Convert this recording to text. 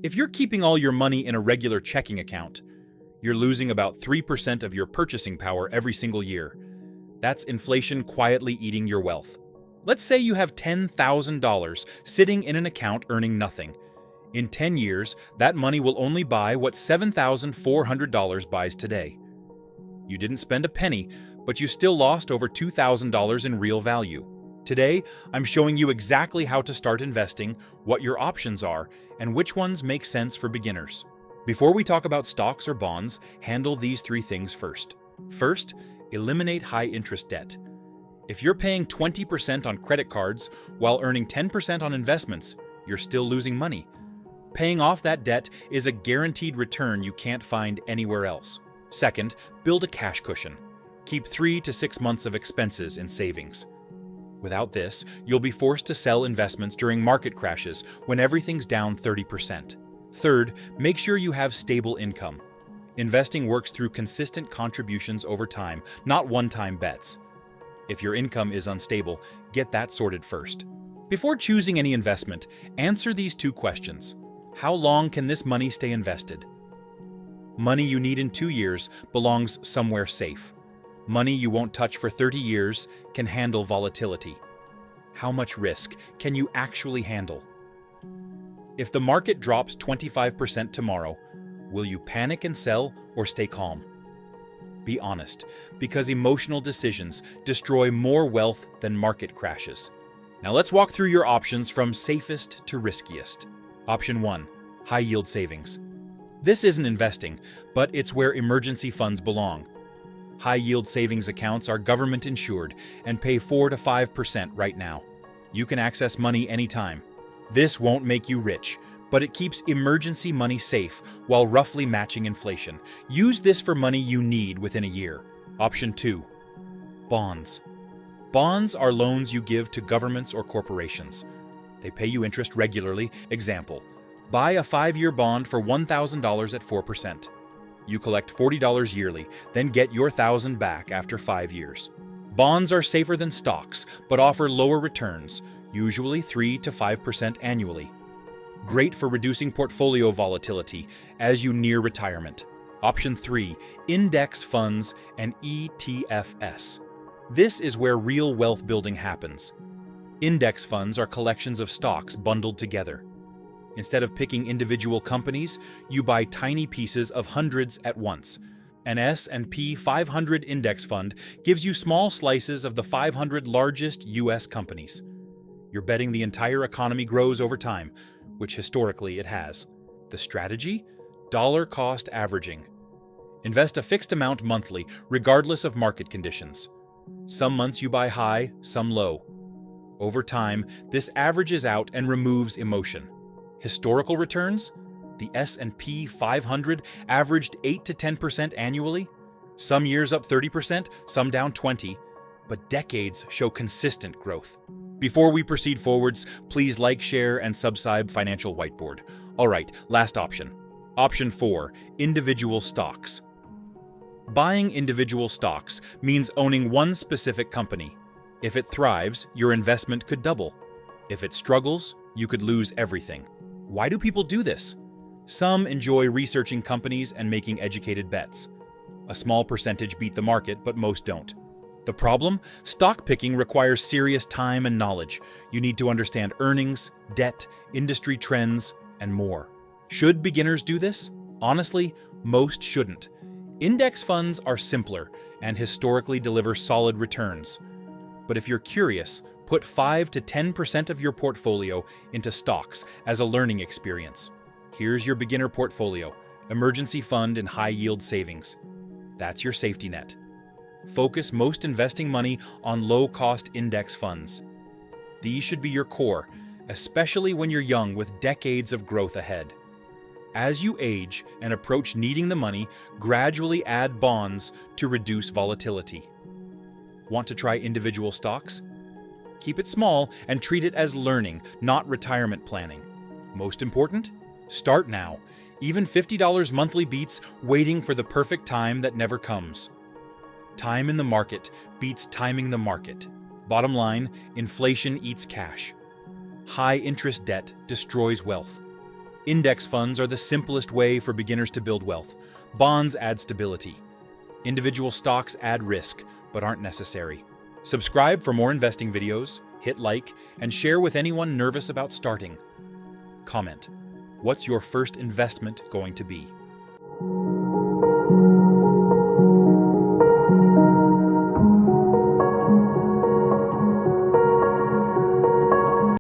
If you're keeping all your money in a regular checking account, you're losing about 3% of your purchasing power every single year. That's inflation quietly eating your wealth. Let's say you have $10,000 sitting in an account earning nothing. In 10 years, that money will only buy what $7,400 buys today. You didn't spend a penny, but you still lost over $2,000 in real value. Today, I'm showing you exactly how to start investing, what your options are, and which ones make sense for beginners. Before we talk about stocks or bonds, handle these 3 things first. First, eliminate high-interest debt. If you're paying 20% on credit cards while earning 10% on investments, you're still losing money. Paying off that debt is a guaranteed return you can't find anywhere else. Second, build a cash cushion. Keep 3 to 6 months of expenses in savings. Without this, you'll be forced to sell investments during market crashes when everything's down 30%. Third, make sure you have stable income. Investing works through consistent contributions over time, not one-time bets. If your income is unstable, get that sorted first. Before choosing any investment, answer these 2 questions. How long can this money stay invested? Money you need in 2 years belongs somewhere safe. Money you won't touch for 30 years can handle volatility. How much risk can you actually handle? If the market drops 25% tomorrow, will you panic and sell or stay calm? Be honest, because emotional decisions destroy more wealth than market crashes. Now let's walk through your options from safest to riskiest. Option 1, high-yield savings. This isn't investing, but it's where emergency funds belong. High-yield savings accounts are government-insured and pay 4 to 5% right now. You can access money anytime. This won't make you rich, but it keeps emergency money safe while roughly matching inflation. Use this for money you need within a year. Option 2, bonds. Bonds are loans you give to governments or corporations. They pay you interest regularly. Example, buy a 5-year bond for $1,000 at 4%. You collect $40 yearly, then get your $1,000 back after 5 years. Bonds are safer than stocks, but offer lower returns, usually 3 to 5% annually. Great for reducing portfolio volatility as you near retirement. Option 3, index funds and ETFs. This is where real wealth building happens. Index funds are collections of stocks bundled together. Instead of picking individual companies, you buy tiny pieces of hundreds at once. An S&P 500 index fund gives you small slices of the 500 largest U.S. companies. You're betting the entire economy grows over time, which historically it has. The strategy? Dollar cost averaging. Invest a fixed amount monthly, regardless of market conditions. Some months you buy high, some low. Over time, this averages out and removes emotion. Historical returns? The S&P 500 averaged 8 to 10% annually. Some years up 30%, some down 20%, but decades show consistent growth. Before we proceed forwards, please like, share, and subscribe Financial Whiteboard. All right, last option. Option 4, individual stocks. Buying individual stocks means owning one specific company. If it thrives, your investment could double. If it struggles, you could lose everything. Why do people do this? Some enjoy researching companies and making educated bets. A small percentage beat the market, but most don't. The problem? Stock picking requires serious time and knowledge. You need to understand earnings, debt, industry trends, and more. Should beginners do this? Honestly, most shouldn't. Index funds are simpler and historically deliver solid returns. But if you're curious, put 5 to 10% of your portfolio into stocks as a learning experience. Here's your beginner portfolio, emergency fund and high-yield savings. That's your safety net. Focus most investing money on low-cost index funds. These should be your core, especially when you're young with decades of growth ahead. As you age and approach needing the money, gradually add bonds to reduce volatility. Want to try individual stocks? Keep it small and treat it as learning, not retirement planning. Most important? Start now. Even $50 monthly beats waiting for the perfect time that never comes. Time in the market beats timing the market. Bottom line, inflation eats cash. High interest debt destroys wealth. Index funds are the simplest way for beginners to build wealth. Bonds add stability. Individual stocks add risk, but aren't necessary. Subscribe for more investing videos, hit like, and share with anyone nervous about starting. Comment: what's your first investment going to be?